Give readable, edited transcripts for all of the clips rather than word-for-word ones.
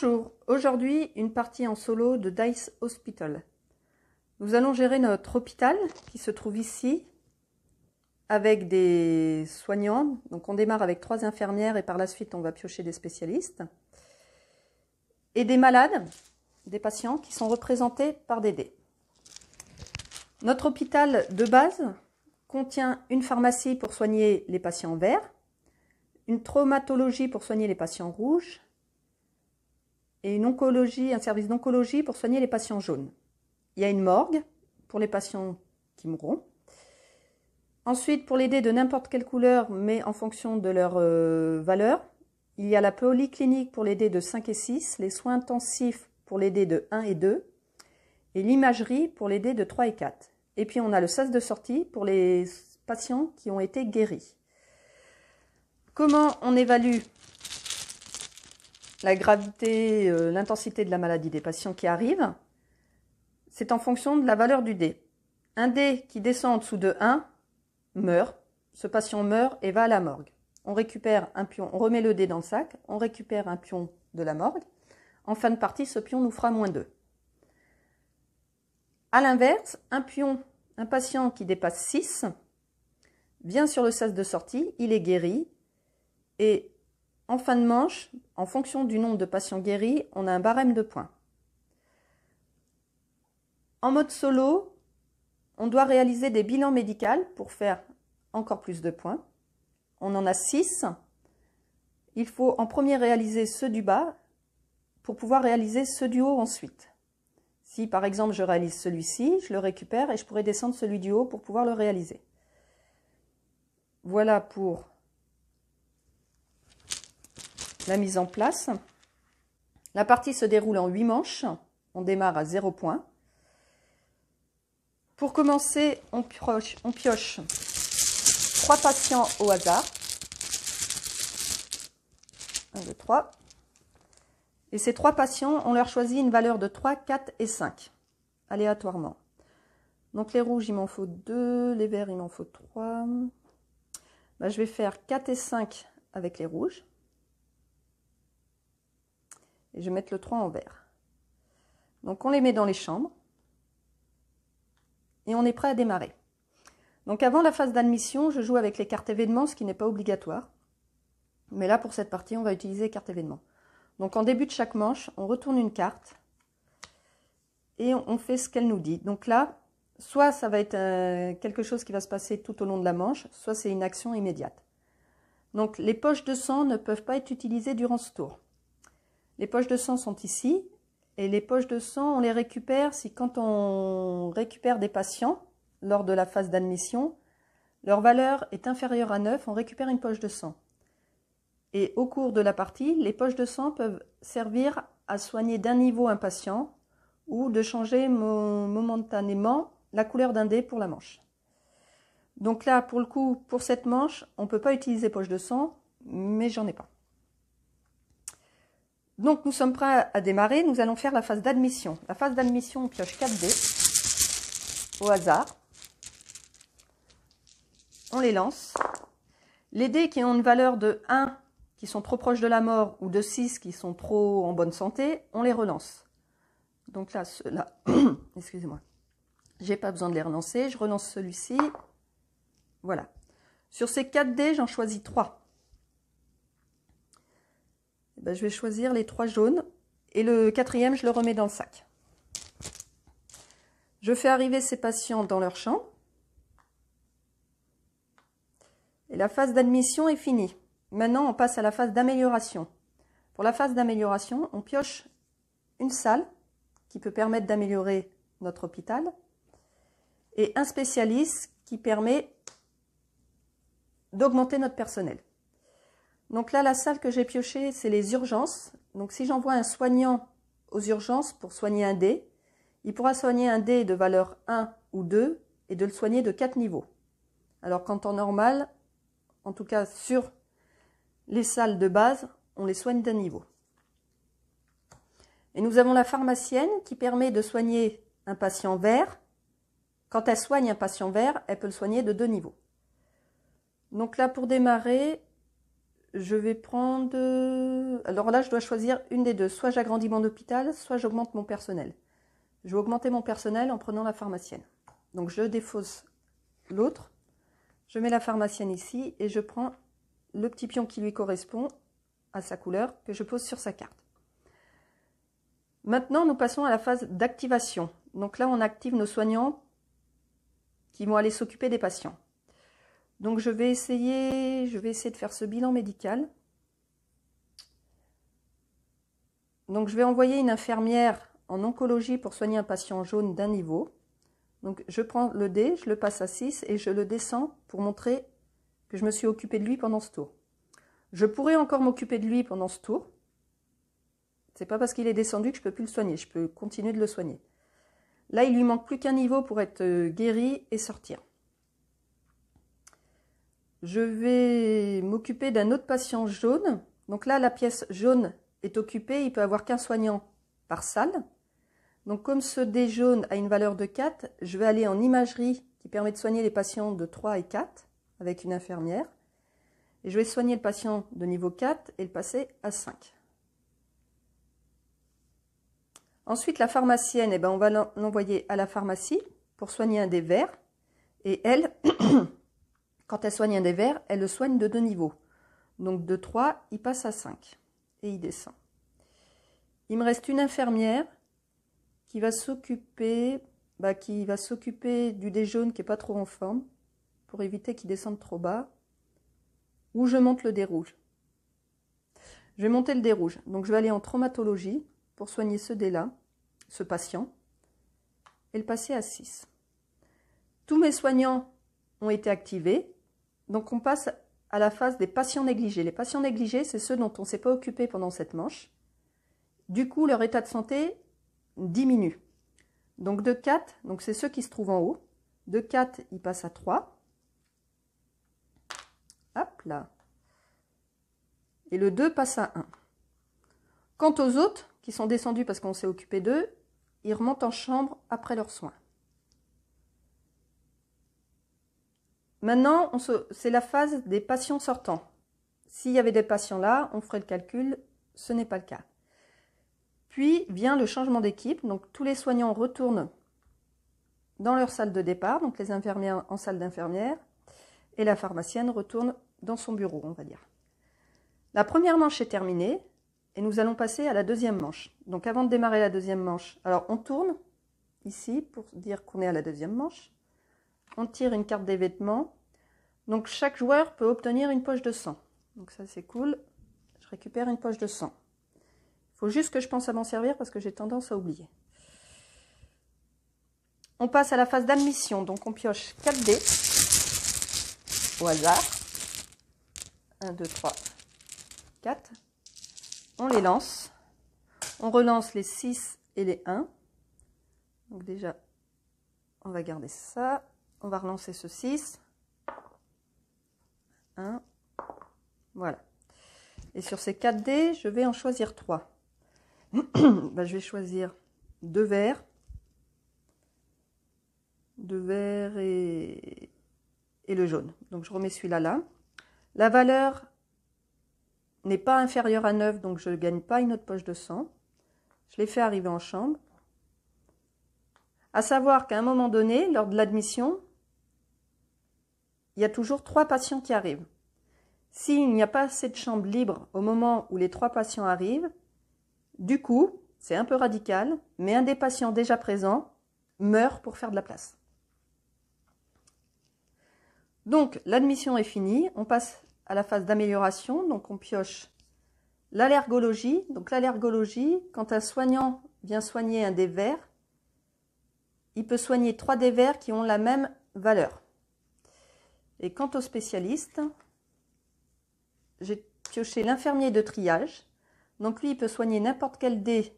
Bonjour, aujourd'hui une partie en solo de Dice Hospital. Nous allons gérer notre hôpital qui se trouve ici avec des soignants. Donc on démarre avec 3 infirmières et par la suite on va piocher des spécialistes. Et des malades, des patients qui sont représentés par des dés. Notre hôpital de base contient une pharmacie pour soigner les patients verts, une traumatologie pour soigner les patients rouges, et une oncologie, un service d'oncologie pour soigner les patients jaunes. Il y a une morgue pour les patients qui mourront. Ensuite, pour les dés de n'importe quelle couleur, mais en fonction de leur valeur, il y a la polyclinique pour les dés de 5 et 6, les soins intensifs pour les dés de 1 et 2, et l'imagerie pour les dés de 3 et 4. Et puis on a le sas de sortie pour les patients qui ont été guéris. Comment on évalue la gravité, l'intensité de la maladie des patients qui arrivent? C'est en fonction de la valeur du dé. Un dé qui descend en dessous de 1 meurt. Ce patient meurt et va à la morgue. On récupère un pion, on remet le dé dans le sac, on récupère un pion de la morgue. En fin de partie, ce pion nous fera -2. A l'inverse, un patient qui dépasse 6 vient sur le sas de sortie, il est guéri et en fin de manche, en fonction du nombre de patients guéris, on a un barème de points. En mode solo, on doit réaliser des bilans médicaux pour faire encore plus de points. On en a 6. Il faut en premier réaliser ceux du bas pour pouvoir réaliser ceux du haut ensuite. Si par exemple je réalise celui-ci, je le récupère et je pourrais descendre celui du haut pour pouvoir le réaliser. Voilà pour la mise en place. La partie se déroule en 8 manches. On démarre à 0 points. Pour commencer, on pioche 3 patients au hasard. 1, 2, 3. Et ces 3 patients, on leur choisit une valeur de 3, 4 et 5, aléatoirement. Donc les rouges, il m'en faut 2, les verts, il m'en faut 3. Je vais faire 4 et 5 avec les rouges. Et je vais mettre le 3 en vert. Donc on les met dans les chambres. Et on est prêt à démarrer. Donc avant la phase d'admission, je joue avec les cartes événements, ce qui n'est pas obligatoire. Mais là, pour cette partie, on va utiliser les cartes événements. Donc en début de chaque manche, on retourne une carte. Et on fait ce qu'elle nous dit. Donc là, soit ça va être quelque chose qui va se passer tout au long de la manche, soit c'est une action immédiate. Donc les poches de sang ne peuvent pas être utilisées durant ce tour. Les poches de sang sont ici. Et les poches de sang, on les récupère si quand on récupère des patients lors de la phase d'admission, leur valeur est inférieure à 9, on récupère une poche de sang. Et au cours de la partie, les poches de sang peuvent servir à soigner d'un niveau un patient ou de changer momentanément la couleur d'un dé pour la manche. Donc là, pour le coup, pour cette manche, on ne peut pas utiliser poche de sang, mais j'en ai pas. Donc nous sommes prêts à démarrer, nous allons faire la phase d'admission. La phase d'admission, on pioche 4 dés au hasard. On les lance. Les dés qui ont une valeur de 1, qui sont trop proches de la mort, ou de 6, qui sont trop en bonne santé, on les relance. Donc là, ceux-là, excusez-moi, j'ai pas besoin de les relancer, je relance celui-ci. Voilà. Sur ces 4 dés, j'en choisis 3. Je vais choisir les 3 jaunes et le 4e, je le remets dans le sac. Je fais arriver ces patients dans leur champ. Et la phase d'admission est finie. Maintenant, on passe à la phase d'amélioration. Pour la phase d'amélioration, on pioche une salle qui peut permettre d'améliorer notre hôpital et un spécialiste qui permet d'augmenter notre personnel. Donc là, la salle que j'ai piochée, c'est les urgences. Donc si j'envoie un soignant aux urgences pour soigner un dé, il pourra soigner un dé de valeur 1 ou 2 et de le soigner de 4 niveaux. Alors qu'en temps normal, en tout cas sur les salles de base, on les soigne d'un niveau. Et nous avons la pharmacienne qui permet de soigner un patient vert. Quand elle soigne un patient vert, elle peut le soigner de 2 niveaux. Donc là, pour démarrer, je vais prendre... Alors là, je dois choisir une des deux. Soit j'agrandis mon hôpital, soit j'augmente mon personnel. Je vais augmenter mon personnel en prenant la pharmacienne. Donc je défausse l'autre. Je mets la pharmacienne ici et je prends le petit pion qui lui correspond à sa couleur que je pose sur sa carte. Maintenant, nous passons à la phase d'activation. Donc là, on active nos soignants qui vont aller s'occuper des patients. Donc je vais essayer de faire ce bilan médical. Donc je vais envoyer une infirmière en oncologie pour soigner un patient jaune d'un niveau. Donc je prends le dé, je le passe à 6 et je le descends pour montrer que je me suis occupée de lui pendant ce tour. Je pourrais encore m'occuper de lui pendant ce tour. C'est pas parce qu'il est descendu que je peux plus le soigner, je peux continuer de le soigner. Là, il lui manque plus qu'un niveau pour être guéri et sortir. Je vais m'occuper d'un autre patient jaune. Donc là, la pièce jaune est occupée, il peut avoir qu'un soignant par salle. Donc comme ce dé jaune a une valeur de 4, je vais aller en imagerie qui permet de soigner les patients de 3 et 4 avec une infirmière. Et je vais soigner le patient de niveau 4 et le passer à 5. Ensuite, la pharmacienne, on va l'envoyer à la pharmacie pour soigner un des verts. Et elle, quand elle soigne un des verts, elle le soigne de 2 niveaux. Donc de 3, il passe à 5 et il descend. Il me reste une infirmière qui va s'occuper du dé jaune qui n'est pas trop en forme pour éviter qu'il descende trop bas. Ou je monte le dé rouge. Je vais monter le dé rouge. Donc je vais aller en traumatologie pour soigner ce dé-là, ce patient, et le passer à 6. Tous mes soignants ont été activés. Donc on passe à la phase des patients négligés. Les patients négligés, c'est ceux dont on ne s'est pas occupé pendant cette manche. Du coup, leur état de santé diminue. Donc de 4, donc c'est ceux qui se trouvent en haut. De 4, ils passent à 3. Hop là. Et le 2 passe à 1. Quant aux autres, qui sont descendus parce qu'on s'est occupé d'eux, ils remontent en chambre après leurs soins. Maintenant, c'est la phase des patients sortants. S'il y avait des patients là, on ferait le calcul, ce n'est pas le cas. Puis vient le changement d'équipe, donc tous les soignants retournent dans leur salle de départ, donc les infirmières en salle d'infirmière, et la pharmacienne retourne dans son bureau, on va dire. La première manche est terminée, et nous allons passer à la deuxième manche. Donc avant de démarrer la deuxième manche, alors on tourne ici pour dire qu'on est à la deuxième manche. On tire une carte des vêtements. Donc chaque joueur peut obtenir une poche de sang. Donc ça c'est cool. Je récupère une poche de sang. Il faut juste que je pense à m'en servir parce que j'ai tendance à oublier. On passe à la phase d'admission. Donc on pioche 4 dés au hasard. 1, 2, 3, 4. On les lance. On relance les 6 et les 1. Donc déjà, on va garder ça. On va relancer ce 6. 1. Voilà. Et sur ces 4 dés, je vais en choisir 3. Je vais choisir 2 verts. 2 verts et le jaune. Donc je remets celui-là là. La valeur n'est pas inférieure à 9, donc je ne gagne pas une autre poche de sang. Je l'ai fait arriver en chambre. À savoir qu'à un moment donné, lors de l'admission, il y a toujours 3 patients qui arrivent. S'il n'y a pas assez de chambres libres au moment où les 3 patients arrivent, du coup, c'est un peu radical, mais un des patients déjà présents meurt pour faire de la place. Donc, l'admission est finie. On passe à la phase d'amélioration. Donc, on pioche l'allergologie. Donc, l'allergologie, quand un soignant vient soigner un des verts, il peut soigner 3 des verts qui ont la même valeur. Et quant aux spécialistes, j'ai pioché l'infirmier de triage. Donc, lui, il peut soigner n'importe quel dé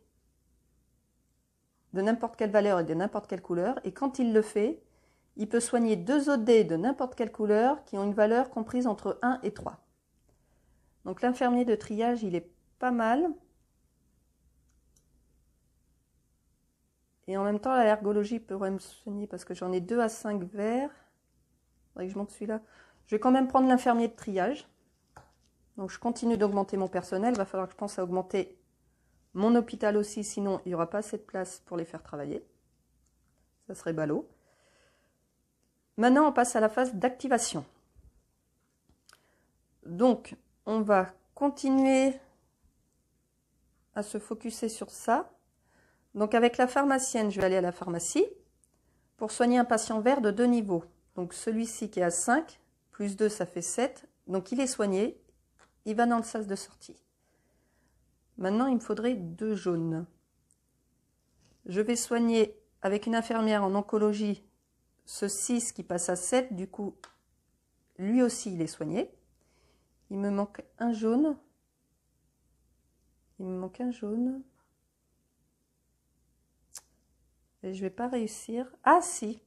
de n'importe quelle valeur et de n'importe quelle couleur. Et quand il le fait, il peut soigner 2 autres dés de n'importe quelle couleur qui ont une valeur comprise entre 1 et 3. Donc l'infirmier de triage, il est pas mal. Et en même temps, l'allergologie pourrait me soigner parce que j'en ai 2 à 5 verts. Il faudrait que je monte celui-là. Je vais quand même prendre l'infirmier de triage. Donc je continue d'augmenter mon personnel. Il va falloir que je pense à augmenter mon hôpital aussi, sinon il n'y aura pas assez de place pour les faire travailler. Ça serait ballot. Maintenant, on passe à la phase d'activation. Donc, on va continuer à se focuser sur ça. Donc, avec la pharmacienne, je vais aller à la pharmacie pour soigner un patient vert de 2 niveaux. Donc, celui-ci qui est à 5, plus 2, ça fait 7. Donc, il est soigné. Il va dans le sas de sortie. Maintenant, il me faudrait 2 jaunes. Je vais soigner avec une infirmière en oncologie ce 6 qui passe à 7. Du coup, lui aussi, il est soigné. Il me manque un jaune. Il me manque un jaune. Et je vais pas réussir. Ah si.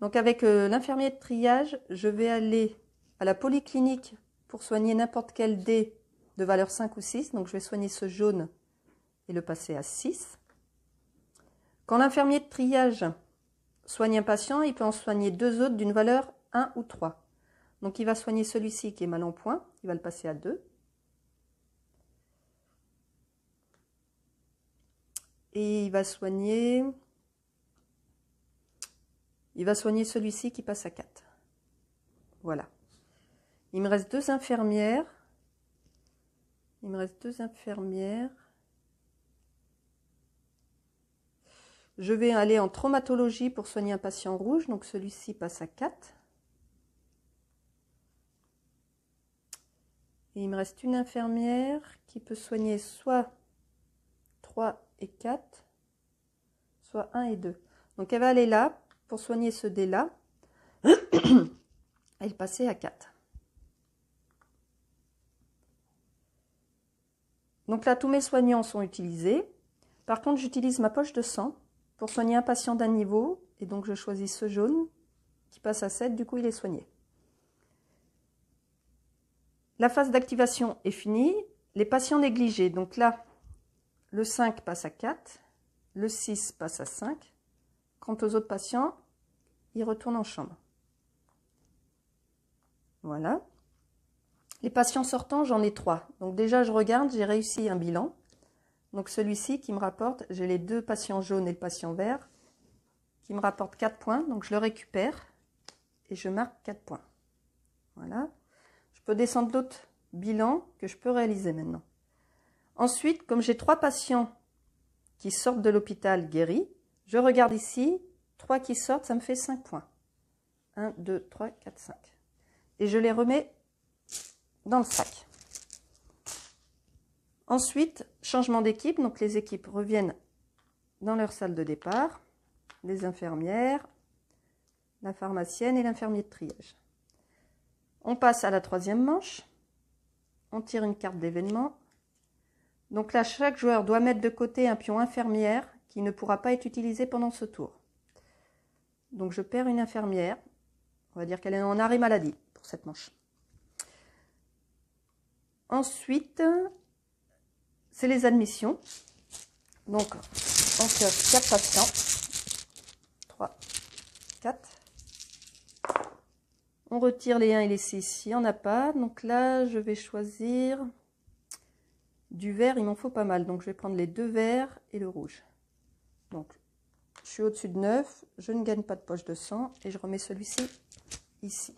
Donc avec l'infirmier de triage, je vais aller à la polyclinique pour soigner n'importe quel dé de valeur 5 ou 6. Donc je vais soigner ce jaune et le passer à 6. Quand l'infirmier de triage soigne un patient, il peut en soigner 2 autres d'une valeur 1 ou 3. Donc il va soigner celui-ci qui est mal en point. Il va le passer à 2. Et il va soigner celui-ci qui passe à 4. Voilà. Il me reste 2 infirmières. Je vais aller en traumatologie pour soigner un patient rouge. Donc celui-ci passe à 4. Et il me reste une infirmière qui peut soigner soit 3 et 4, soit 1 et 2. Donc elle va aller là pour soigner ce dé-là et le passer à 4. Donc là, tous mes soignants sont utilisés. Par contre, j'utilise ma poche de sang pour soigner un patient d'un niveau. Et donc, je choisis ce jaune qui passe à 7. Du coup, il est soigné. La phase d'activation est finie. Les patients négligés. Donc là, le 5 passe à 4. Le 6 passe à 5. Quant aux autres patients, ils retournent en chambre. Voilà. Les patients sortants, j'en ai 3. Donc déjà, je regarde, j'ai réussi un bilan. Donc celui-ci qui me rapporte, j'ai les 2 patients jaunes et le patient vert, qui me rapporte 4 points. Donc je le récupère et je marque 4 points. Voilà. Je peux descendre d'autres bilans que je peux réaliser maintenant. Ensuite, comme j'ai 3 patients qui sortent de l'hôpital guéris, je regarde ici, 3 qui sortent, ça me fait 5 points. 1, 2, 3, 4, 5. Et je les remets dans le sac. Ensuite, changement d'équipe. Donc les équipes reviennent dans leur salle de départ. Les infirmières, la pharmacienne et l'infirmier de triage. On passe à la 3e manche. On tire une carte d'événement. Donc là, chaque joueur doit mettre de côté un pion infirmière qui ne pourra pas être utilisé pendant ce tour. Donc je perds une infirmière. On va dire qu'elle est en arrêt maladie pour cette manche. Ensuite, c'est les admissions. Donc, on pioche 4 patients. 3, 4. On retire les 1 et les 6. Il n'y en a pas. Donc là, je vais choisir du vert. Il m'en faut pas mal. Donc, je vais prendre les 2 verts et le rouge. Donc, je suis au-dessus de 9. Je ne gagne pas de poche de sang. Et je remets celui-ci ici.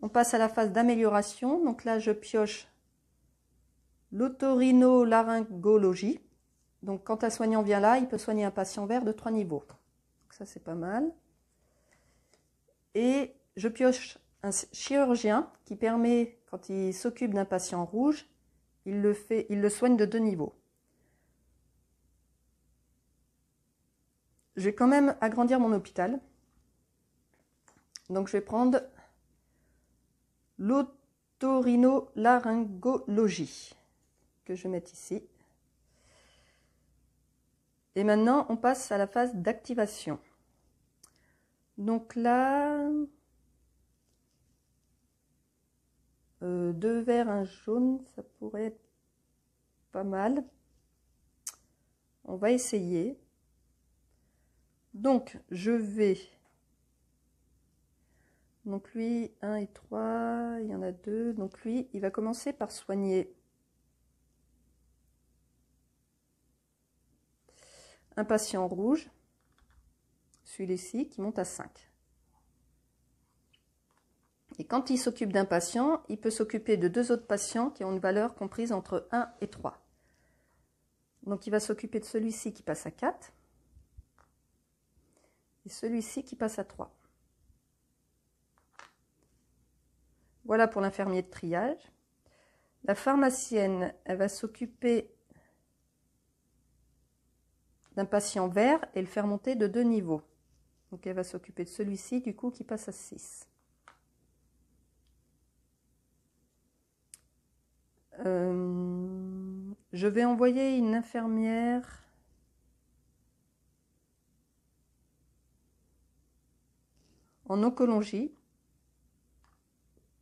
On passe à la phase d'amélioration. Donc là, je pioche l'otorhinolaryngologie. Donc quand un soignant vient là, il peut soigner un patient vert de 3 niveaux. Donc ça, c'est pas mal. Et je pioche un chirurgien qui permet, quand il s'occupe d'un patient rouge, il le soigne de 2 niveaux. Je vais quand même agrandir mon hôpital. Donc je vais prendre l'otorhinolaryngologie que je vais mettre ici. Et maintenant, on passe à la phase d'activation. Donc là, 2 verts, un jaune, ça pourrait être pas mal. On va essayer. Donc, je vais Donc lui, 1 et 3, il y en a 2. Donc lui, il va commencer par soigner un patient rouge, celui-ci, qui monte à 5. Et quand il s'occupe d'un patient, il peut s'occuper de 2 autres patients qui ont une valeur comprise entre 1 et 3. Donc il va s'occuper de celui-ci qui passe à 4 et celui-ci qui passe à 3. Voilà pour l'infirmier de triage. La pharmacienne, elle va s'occuper d'un patient vert et le faire monter de 2 niveaux. Donc elle va s'occuper de celui-ci du coup qui passe à 6. Je vais envoyer une infirmière en oncologie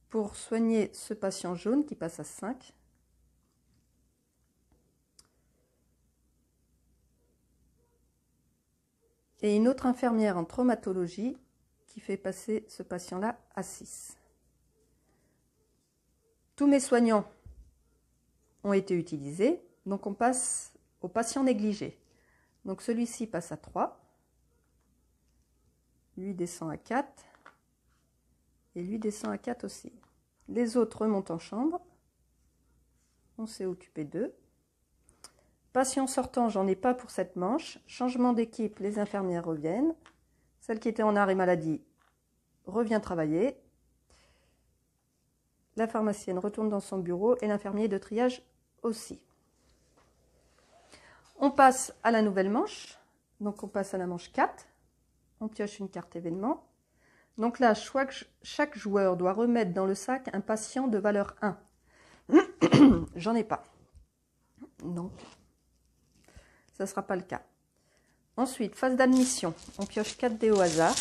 pour soigner ce patient jaune qui passe à 5. Et une autre infirmière en traumatologie qui fait passer ce patient-là à 6. Tous mes soignants ont été utilisés, donc on passe au patient négligé. Donc celui-ci passe à 3, lui descend à 4, et lui descend à 4 aussi. Les autres remontent en chambre, on s'est occupé d'eux. Patient sortant, j'en ai pas pour cette manche. Changement d'équipe, les infirmières reviennent. Celle qui était en arrêt maladie revient travailler. La pharmacienne retourne dans son bureau et l'infirmier de triage aussi. On passe à la nouvelle manche. Donc on passe à la manche 4. On pioche une carte événement. Donc là, chaque joueur doit remettre dans le sac un patient de valeur 1. J'en ai pas. Donc, ça ne sera pas le cas. Ensuite, phase d'admission. On pioche 4 dés au hasard.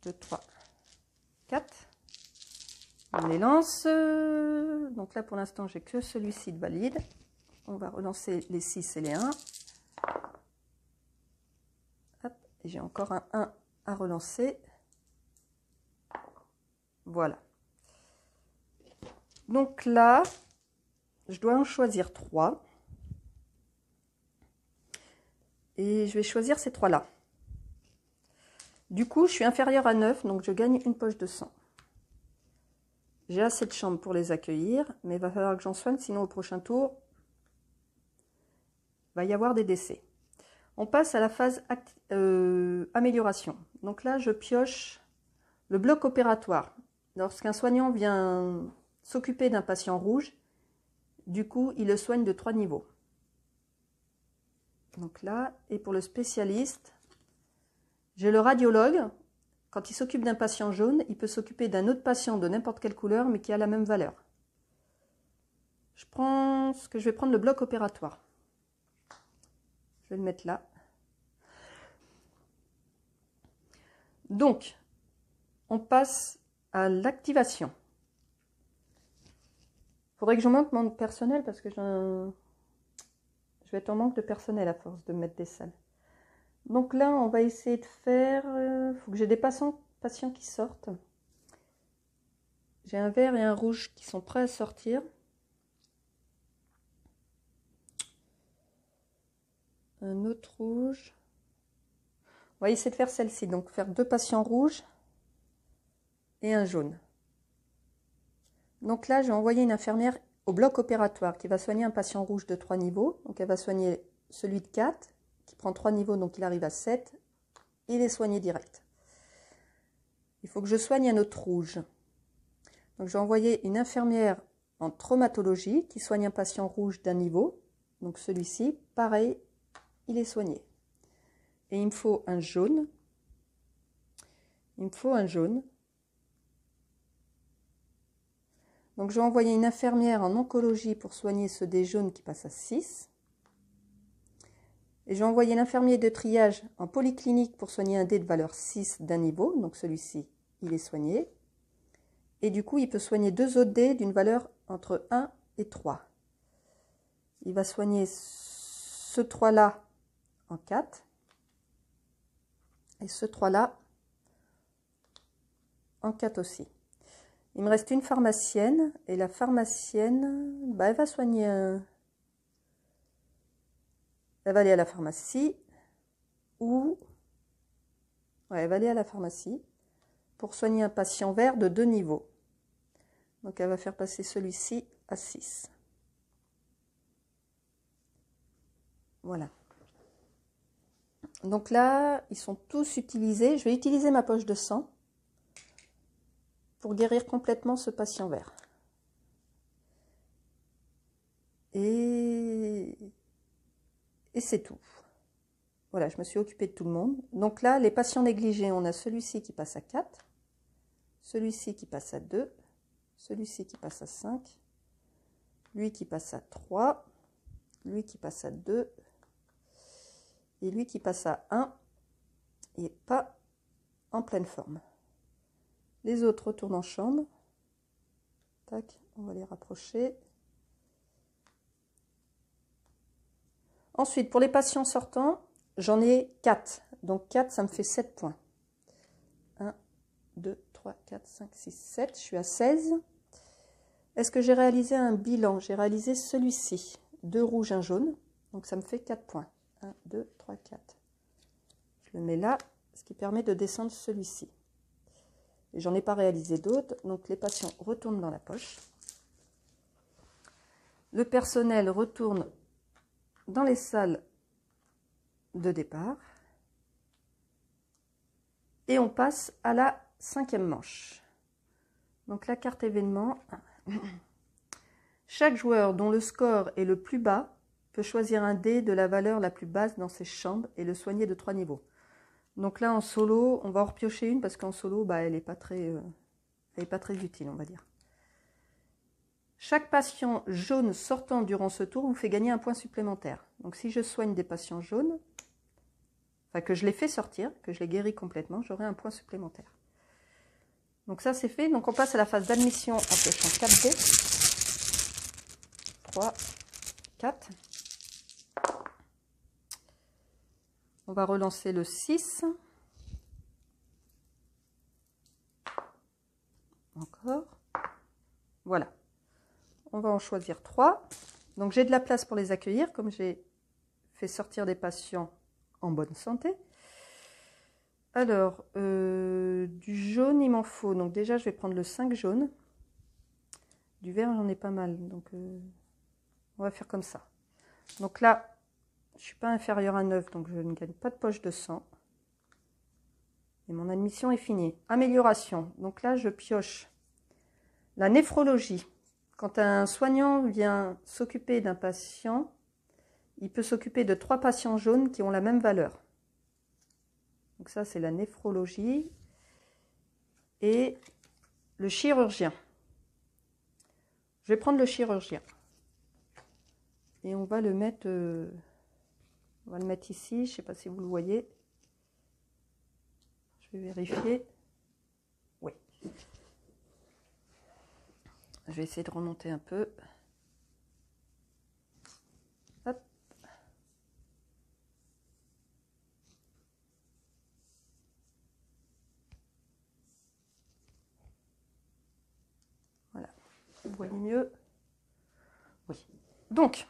2, 3, 4. On les lance. Donc là, pour l'instant, j'ai que celui-ci de valide. On va relancer les 6 et les 1. Et j'ai encore un 1 à relancer. Voilà. Donc là, je dois en choisir 3. Et je vais choisir ces 3-là. Du coup, je suis inférieure à 9, donc je gagne une poche de sang. J'ai assez de chambres pour les accueillir, mais il va falloir que j'en soigne, sinon au prochain tour, il va y avoir des décès. On passe à la phase amélioration. Donc là, je pioche le bloc opératoire. Lorsqu'un soignant vient s'occuper d'un patient rouge, du coup, il le soigne de 3 niveaux. Donc là, et pour le spécialiste, j'ai le radiologue. Quand il s'occupe d'un patient jaune, il peut s'occuper d'un autre patient de n'importe quelle couleur, mais qui a la même valeur. Je vais prendre le bloc opératoire. Je vais le mettre là. Donc, on passe à l'activation. Il faudrait que j'augmente mon personnel parce que je vais être en manque de personnel à force de mettre des salles. Donc là, on va essayer de faire... Il faut que j'ai des patients qui sortent. J'ai un vert et un rouge qui sont prêts à sortir. Un autre rouge. On va essayer de faire celle-ci. Donc faire 2 patients rouges et un jaune. Donc là, j'ai envoyé une infirmière au bloc opératoire qui va soigner un patient rouge de 3 niveaux. Donc elle va soigner celui de 4 qui prend 3 niveaux, donc il arrive à 7. Il est soigné direct. Il faut que je soigne un autre rouge. Donc j'ai envoyé une infirmière en traumatologie qui soigne un patient rouge d'un niveau. Donc celui-ci, pareil, il est soigné. Et il me faut un jaune. Il me faut un jaune. Donc j'ai envoyé une infirmière en oncologie pour soigner ce dé jaune qui passe à 6. Et j'ai envoyé l'infirmier de triage en polyclinique pour soigner un dé de valeur 6 d'un niveau. Donc celui-ci, il est soigné. Et du coup, il peut soigner 2 autres dés d'une valeur entre 1 et 3. Il va soigner ce 3-là en 4. Et ce 3-là en 4 aussi. Il me reste une pharmacienne, et la pharmacienne, bah, elle va soigner un... Elle va aller à la pharmacie, ou... Ouais, elle va aller à la pharmacie pour soigner un patient vert de 2 niveaux. Donc elle va faire passer celui-ci à 6. Voilà. Donc là, ils sont tous utilisés. Je vais utiliser ma poche de sang pour guérir complètement ce patient vert. Et c'est tout. Voilà, je me suis occupée de tout le monde. Donc là, les patients négligés, on a celui-ci qui passe à 4, celui-ci qui passe à 2, celui-ci qui passe à 5, lui qui passe à 3, lui qui passe à 2, et lui qui passe à 1, et pas en pleine forme. Les autres retournent en chambre. Tac, on va les rapprocher. Ensuite, pour les patients sortants, j'en ai 4. Donc 4, ça me fait 7 points. 1, 2, 3, 4, 5, 6, 7. Je suis à 16. Est-ce que j'ai réalisé un bilan? J'ai réalisé celui-ci. 2 rouges, 1 jaune. Donc ça me fait 4 points. 1, 2, 3, 4. Je le mets là, ce qui permet de descendre celui-ci. Et j'en ai pas réalisé d'autres. Donc les patients retournent dans la poche. Le personnel retourne dans les salles de départ. Et on passe à la 5e manche. Donc la carte événement. Chaque joueur dont le score est le plus bas peut choisir un dé de la valeur la plus basse dans ses chambres et le soigner de 3 niveaux. Donc là en solo, on va en repiocher une parce qu'en solo, bah, elle n'est pas très utile, on va dire. Chaque patient jaune sortant durant ce tour vous fait gagner un point supplémentaire. Donc si je soigne des patients jaunes, enfin que je les fais sortir, que je les guéris complètement, j'aurai un point supplémentaire. Donc ça c'est fait. Donc on passe à la phase d'admission en piochant 4 dés. 3, 4. On va relancer le 6. Encore. Voilà. On va en choisir 3. Donc j'ai de la place pour les accueillir, comme j'ai fait sortir des patients en bonne santé. Alors, du jaune, il m'en faut. Donc déjà, je vais prendre le 5 jaune. Du vert, j'en ai pas mal. Donc, on va faire comme ça. Donc là, je ne suis pas inférieur à 9, donc je ne gagne pas de poche de sang. Et mon admission est finie. Amélioration. Donc là, je pioche la néphrologie. Quand un soignant vient s'occuper d'un patient, il peut s'occuper de 3 patients jaunes qui ont la même valeur. Donc ça, c'est la néphrologie. Et le chirurgien. Je vais prendre le chirurgien. Et on va le mettre, ici. Je ne sais pas si vous le voyez. Je vais vérifier. Oui. Je vais essayer de remonter un peu. Hop. Voilà. Vous voyez mieux? Oui. Donc,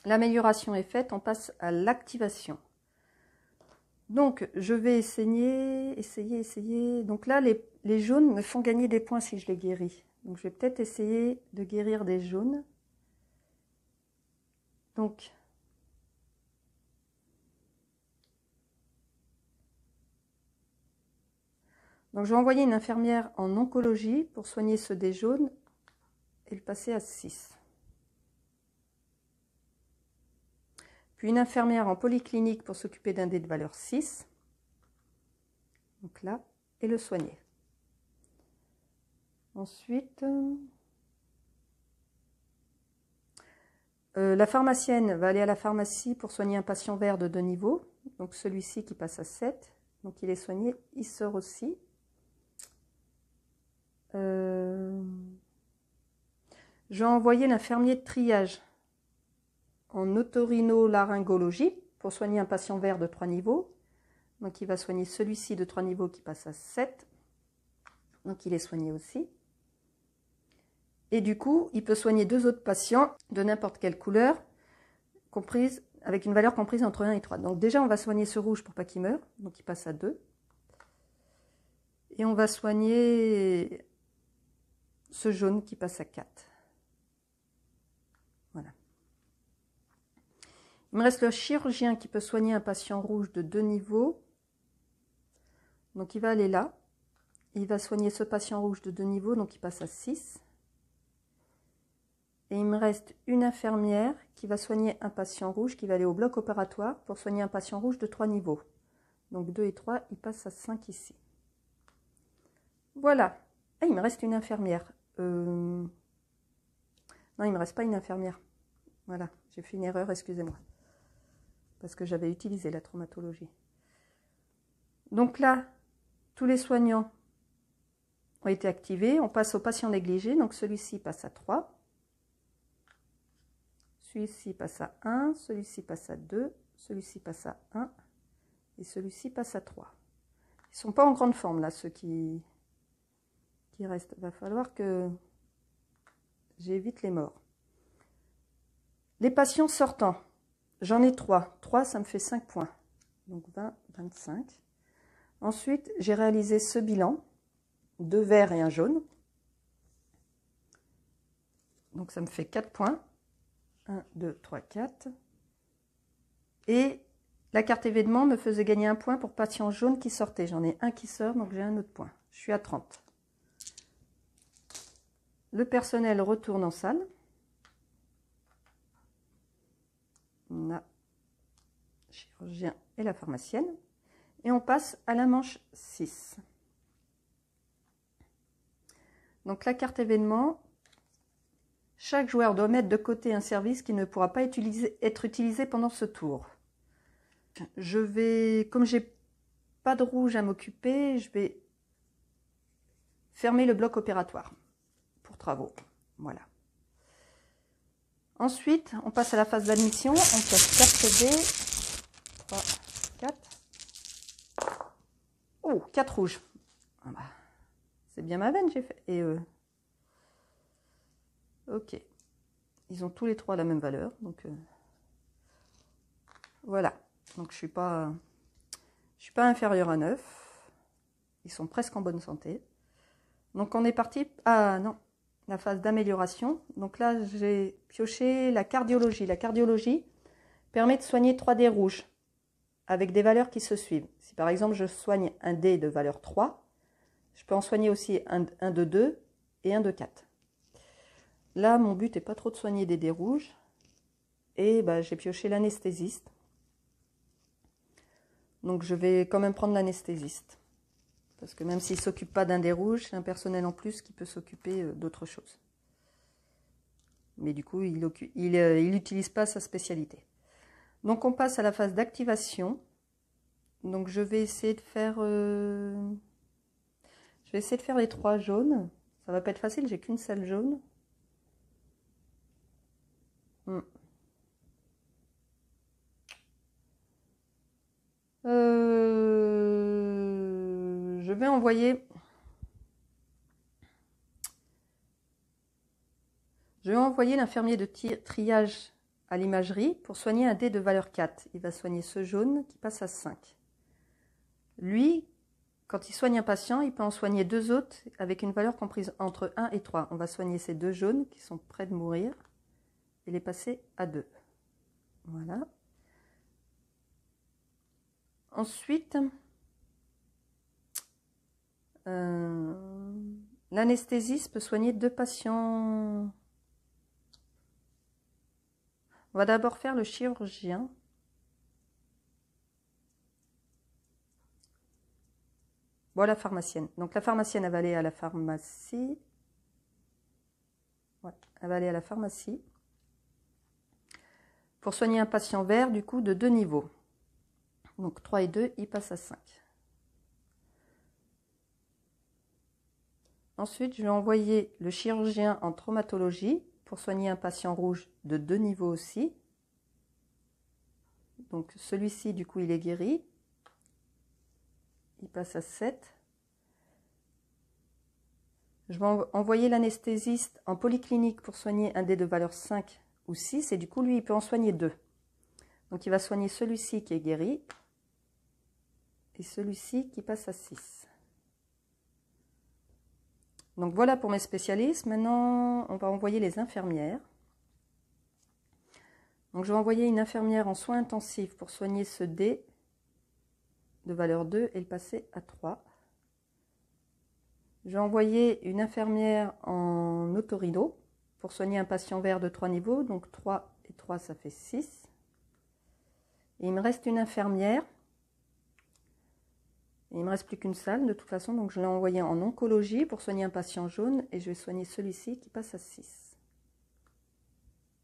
l'amélioration est faite. On passe à l'activation. Donc, je vais essayer. Donc là, les jaunes me font gagner des points si je les guéris. Donc, je vais peut-être essayer de guérir des jaunes. Donc, je vais envoyer une infirmière en oncologie pour soigner ceux des jaunes et le passer à 6. Puis une infirmière en polyclinique pour s'occuper d'un dé de valeur 6. Donc là, et le soigner. Ensuite, la pharmacienne va aller à la pharmacie pour soigner un patient vert de 2 niveaux. Donc celui-ci qui passe à 7. Donc il est soigné, il sort aussi. Je vais envoyer l'infirmier de triage en otorhinolaryngologie pour soigner un patient vert de 3 niveaux. Donc il va soigner celui-ci de 3 niveaux qui passe à 7. Donc, il est soigné aussi. Et du coup, il peut soigner 2 autres patients de n'importe quelle couleur, comprise, avec une valeur comprise entre 1 et 3. Donc déjà, on va soigner ce rouge pour pas qu'il meure. Donc, il passe à 2. Et on va soigner ce jaune qui passe à 4. Voilà. Il me reste le chirurgien qui peut soigner un patient rouge de 2 niveaux. Donc, il va aller là. Il va soigner ce patient rouge de 2 niveaux, donc il passe à 6. Et il me reste une infirmière qui va soigner un patient rouge, qui va aller au bloc opératoire pour soigner un patient rouge de 3 niveaux. Donc 2 et 3, il passe à 5 ici. Voilà. Ah, il me reste une infirmière. Non, il ne me reste pas une infirmière. Voilà, j'ai fait une erreur, excusez-moi. Parce que j'avais utilisé la traumatologie. Donc là, tous les soignants ont été activés. On passe au patient négligé. Donc celui-ci passe à 3. Celui-ci passe à 1. Celui-ci passe à 2. Celui-ci passe à 1. Et celui-ci passe à 3. Ils ne sont pas en grande forme, là, ceux qui restent. Il va falloir que j'évite les morts. Les patients sortants. J'en ai 3. 3, ça me fait 5 points. Donc 20, 25. Ensuite, j'ai réalisé ce bilan. 2 verts et un jaune. Donc ça me fait 4 points. 1, 2, 3, 4. Et la carte événement me faisait gagner 1 point pour patient jaune qui sortait. J'en ai un qui sort, donc j'ai un autre point. Je suis à 30. Le personnel retourne en salle. On a le chirurgien et la pharmacienne. Et on passe à la manche 6. Donc la carte événement, chaque joueur doit mettre de côté un service qui ne pourra pas être utilisé pendant ce tour. Je vais, comme j'ai pas de rouge à m'occuper, je vais fermer le bloc opératoire pour travaux. Voilà. Ensuite, on passe à la phase d'admission. On place 4 dés. 3, 4. Oh, 4 rouges. Ah bah, c'est bien ma veine, j'ai fait. Et ok. Ils ont tous les 3 la même valeur. Donc voilà. Donc je suis pas inférieur à 9. Ils sont presque en bonne santé. Donc on est parti. Ah non, la phase d'amélioration. Donc là, j'ai pioché la cardiologie. La cardiologie permet de soigner 3 dés rouges avec des valeurs qui se suivent. Si par exemple je soigne un dé de valeur 3, je peux en soigner aussi un de 2 et un de 4. Là, mon but n'est pas trop de soigner des dés rouges. Et bah, j'ai pioché l'anesthésiste. Donc je vais quand même prendre l'anesthésiste. Parce que même s'il ne s'occupe pas d'un dé rouge, c'est un personnel en plus qui peut s'occuper d'autre chose. Mais du coup, il n'utilise pas sa spécialité. Donc on passe à la phase d'activation. Donc je vais essayer de faire les 3 jaunes. Ça va pas être facile, j'ai qu'une seule jaune. Je vais envoyer l'infirmier de triage à l'imagerie pour soigner un dé de valeur 4. Il va soigner ce jaune qui passe à 5. Lui, quand il soigne un patient, il peut en soigner 2 autres avec une valeur comprise entre 1 et 3. On va soigner ces 2 jaunes qui sont près de mourir et les passer à 2. Voilà. Ensuite, l'anesthésiste peut soigner 2 patients. On va d'abord faire le chirurgien. Bon, la pharmacienne. Donc la pharmacienne, elle va aller à la pharmacie. Ouais, elle va aller à la pharmacie. Pour soigner un patient vert, du coup, de 2 niveaux. Donc 3 et 2, il passe à 5. Ensuite, je vais envoyer le chirurgien en traumatologie pour soigner un patient rouge de 2 niveaux aussi. Donc celui-ci, du coup, il est guéri. Il passe à 7. Je vais envoyer l'anesthésiste en polyclinique pour soigner un dé de valeur 5 ou 6. Et du coup, lui, il peut en soigner 2. Donc, il va soigner celui-ci qui est guéri. Et celui-ci qui passe à 6. Donc, voilà pour mes spécialistes. Maintenant, on va envoyer les infirmières. Donc, je vais envoyer une infirmière en soins intensifs pour soigner ce dé de valeur 2 et le passer à 3. Je vais envoyer une infirmière en otorino pour soigner un patient vert de 3 niveaux. Donc 3 et 3, ça fait 6. Et il me reste une infirmière. Et il ne me reste plus qu'une salle de toute façon. Donc je l'ai envoyée en oncologie pour soigner un patient jaune. Et je vais soigner celui-ci qui passe à 6.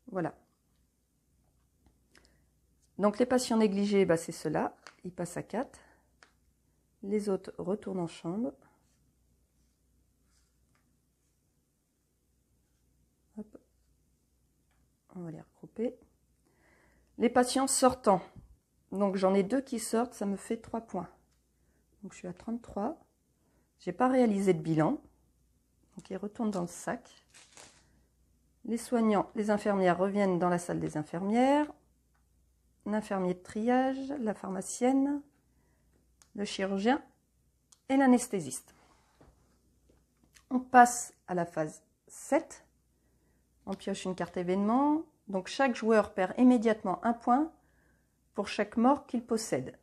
Voilà. Donc les patients négligés, bah, c'est ceux-là. Ils passent à 4. Les autres retournent en chambre. Hop. On va les regrouper. Les patients sortants. Donc j'en ai 2 qui sortent, ça me fait 3 points. Donc je suis à 33. J'ai pas réalisé de bilan. Donc ils retournent dans le sac. Les soignants, les infirmières reviennent dans la salle des infirmières. L'infirmier de triage, la pharmacienne, le chirurgien et l'anesthésiste. On passe à la phase 7. On pioche une carte événement. Donc chaque joueur perd immédiatement un point pour chaque mort qu'il possède.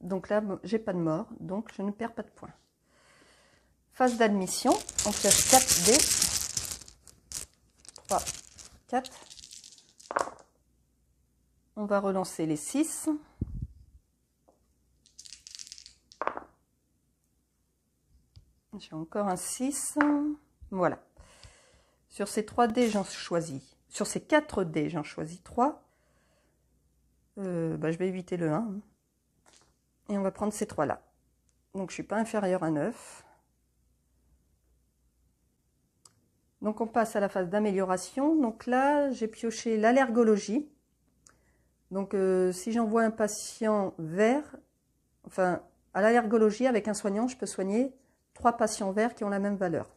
Donc là, j'ai pas de mort, donc je ne perds pas de points. Phase d'admission, on pioche 4 dés. 3, 4. On va relancer les 6. J'ai encore un 6. Voilà. Sur ces 3 dés, j'en choisis. Sur ces 4 dés, j'en choisis 3. Je vais éviter le 1. Et on va prendre ces 3-là. Donc, je ne suis pas inférieur à 9. Donc, on passe à la phase d'amélioration. Donc là, j'ai pioché l'allergologie. Donc, si j'envoie un patient vert, enfin, à l'allergologie, avec un soignant, je peux soigner 3 patients verts qui ont la même valeur.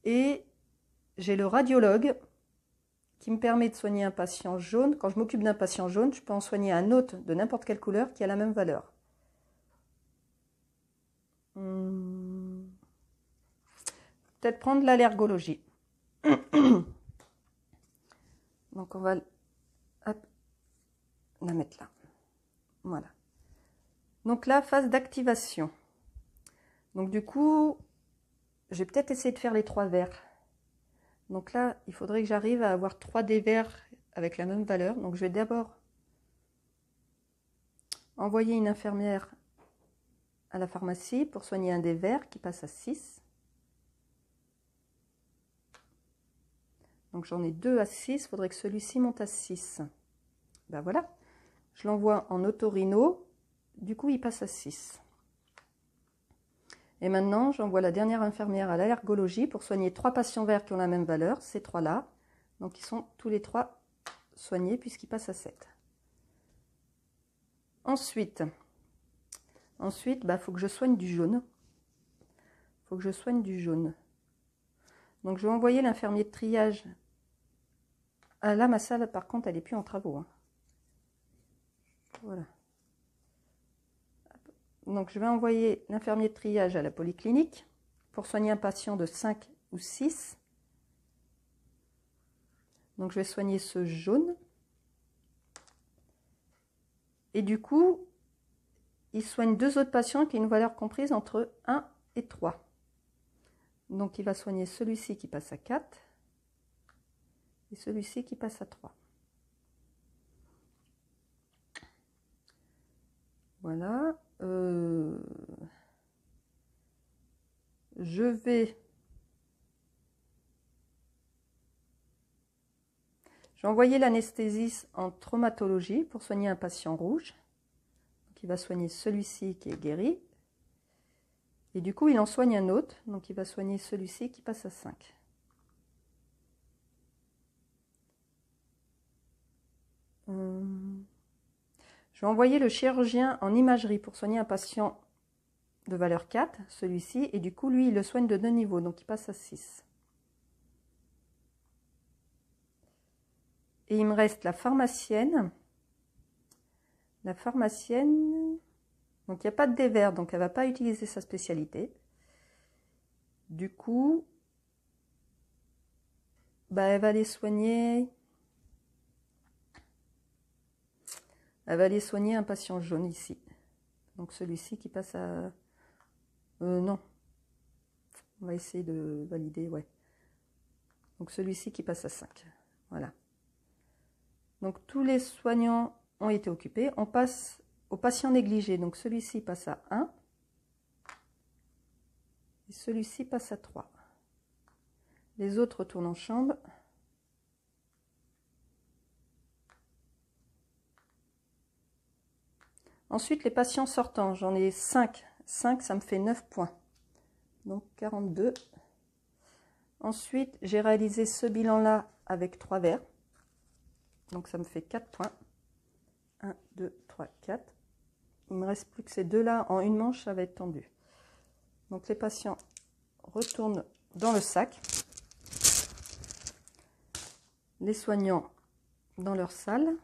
Et j'ai le radiologue qui me permet de soigner un patient jaune. Quand je m'occupe d'un patient jaune, je peux en soigner un autre de n'importe quelle couleur qui a la même valeur. Peut-être prendre l'allergologie. Donc on va hop, la mettre là. Voilà. Donc là, phase d'activation. Donc du coup, je vais peut-être essayer de faire les 3 verts. Donc là, il faudrait que j'arrive à avoir 3 dés verts avec la même valeur. Donc je vais d'abord envoyer une infirmière à la pharmacie pour soigner un dé vert qui passe à 6. Donc j'en ai 2 à 6, il faudrait que celui-ci monte à 6. Ben voilà, je l'envoie en otorino, du coup il passe à 6. Et maintenant, j'envoie la dernière infirmière à l'allergologie pour soigner 3 patients verts qui ont la même valeur, ces 3-là. Donc ils sont tous les 3 soignés puisqu'ils passent à 7. Ensuite, faut que je soigne du jaune. Faut que je soigne du jaune. Donc je vais envoyer l'infirmier de triage. Ah, là, ma salle, par contre, elle n'est plus en travaux. Hein. Voilà. Donc je vais envoyer l'infirmier de triage à la polyclinique pour soigner un patient de 5 ou 6. Donc je vais soigner ce jaune. Et du coup, il soigne 2 autres patients qui ont une valeur comprise entre 1 et 3. Donc il va soigner celui-ci qui passe à 4 et celui-ci qui passe à 3. Voilà. Je vais envoyer l'anesthésiste en traumatologie pour soigner un patient rouge. Donc il va soigner celui-ci qui est guéri. Et du coup, il en soigne un autre. Donc il va soigner celui-ci qui passe à 5. Je vais envoyer le chirurgien en imagerie pour soigner un patient de valeur 4, celui-ci, et du coup, lui, il le soigne de 2 niveaux, donc il passe à 6. Et il me reste la pharmacienne. La pharmacienne, donc il n'y a pas de dévers, donc elle ne va pas utiliser sa spécialité. Du coup, bah, elle va aller soigner... Elle va aller soigner un patient jaune ici. Donc celui-ci qui passe à... non. On va essayer de valider, ouais. Donc celui-ci qui passe à 5. Voilà. Donc tous les soignants ont été occupés. On passe au patient négligé. Donc celui-ci passe à 1. Et celui-ci passe à 3. Les autres retournent en chambre. Ensuite, les patients sortants, j'en ai 5. 5, ça me fait 9 points. Donc 42. Ensuite, j'ai réalisé ce bilan-là avec 3 verres. Donc ça me fait 4 points. 1, 2, 3, 4. Il me reste plus que ces deux-là. En une manche, ça va être tendu. Donc les patients retournent dans le sac. Les soignants dans leur salle.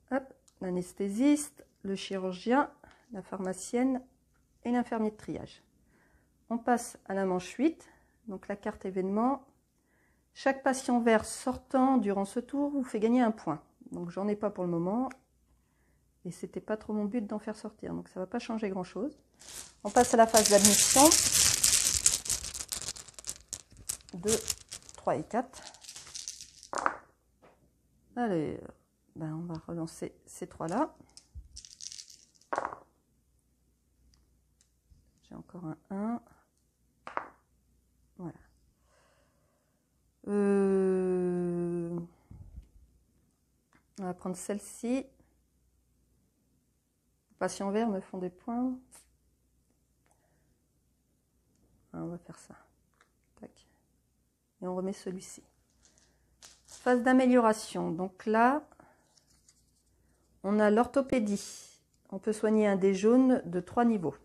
Hop. L'anesthésiste, le chirurgien, la pharmacienne et l'infirmier de triage. On passe à la manche 8, donc la carte événement. Chaque patient vert sortant durant ce tour vous fait gagner un point. Donc j'en ai pas pour le moment. Et c'était pas trop mon but d'en faire sortir, donc ça va pas changer grand chose. On passe à la phase d'admission. 2, 3 et 4. Allez. Ben, on va relancer ces trois-là. J'ai encore un 1. Voilà. On va prendre celle-ci. Les patients verts me font des points. On va faire ça. Tac. Et on remet celui-ci. Phase d'amélioration. Donc là... On a l'orthopédie. On peut soigner un dé jaune de 3 niveaux.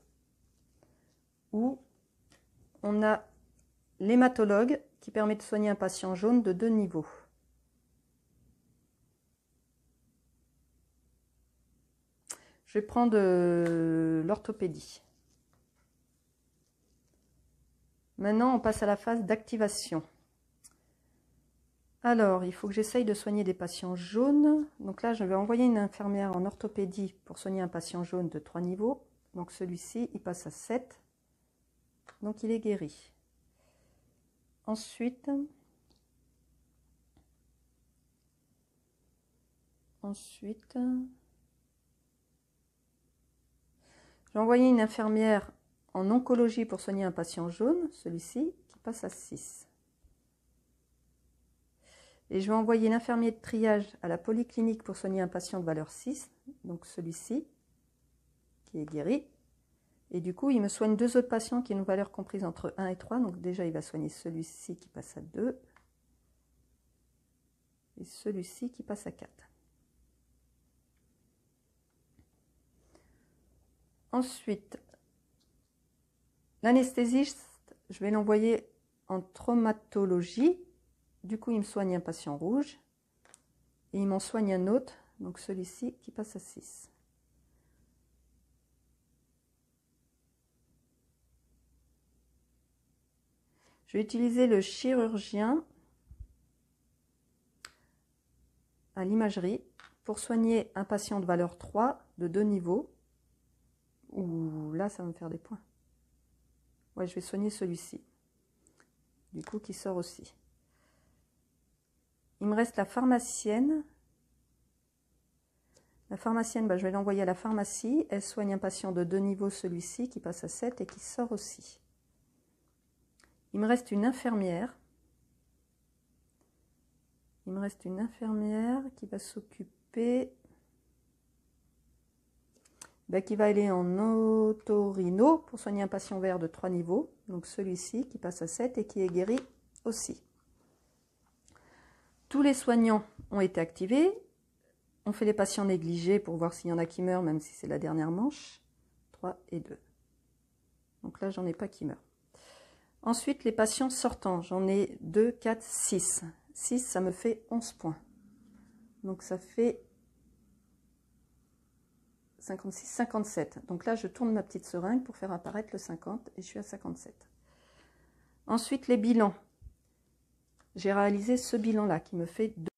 Ou on a l'hématologue qui permet de soigner un patient jaune de 2 niveaux. Je vais prendre l'orthopédie. Maintenant, on passe à la phase d'activation. Alors, il faut que j'essaye de soigner des patients jaunes. Donc là, je vais envoyer une infirmière en orthopédie pour soigner un patient jaune de 3 niveaux. Donc celui-ci, il passe à 7. Donc il est guéri. Ensuite, j'ai envoyé une infirmière en oncologie pour soigner un patient jaune, celui-ci, qui passe à 6. Et je vais envoyer l'infirmier de triage à la polyclinique pour soigner un patient de valeur 6, donc celui-ci, qui est guéri. Et du coup, il me soigne 2 autres patients qui ont une valeur comprise entre 1 et 3. Donc déjà, il va soigner celui-ci qui passe à 2. Et celui-ci qui passe à 4. Ensuite, l'anesthésiste, je vais l'envoyer en traumatologie. Du coup, il me soigne un patient rouge. Et il m'en soigne un autre, donc celui-ci qui passe à 6. Je vais utiliser le chirurgien à l'imagerie pour soigner un patient de valeur 3 de 2 niveaux. Ouh, là, ça va me faire des points. Ouais, je vais soigner celui-ci. Du coup, qui sort aussi. Il me reste la pharmacienne. La pharmacienne, bah, je vais l'envoyer à la pharmacie. Elle soigne un patient de 2 niveaux, celui-ci, qui passe à 7 et qui sort aussi. Il me reste une infirmière. Il me reste une infirmière qui va s'occuper... Bah, qui va aller en otorino pour soigner un patient vert de 3 niveaux. Donc celui-ci qui passe à 7 et qui est guéri aussi. Tous les soignants ont été activés. On fait les patients négligés pour voir s'il y en a qui meurent, même si c'est la dernière manche. 3 et 2. Donc là, j'en ai pas qui meurent. Ensuite, les patients sortants, j'en ai 2, 4, 6. 6, ça me fait 11 points. Donc ça fait 56, 57. Donc là, je tourne ma petite seringue pour faire apparaître le 50 et je suis à 57. Ensuite, les bilans. J'ai réalisé ce bilan-là qui me fait 2.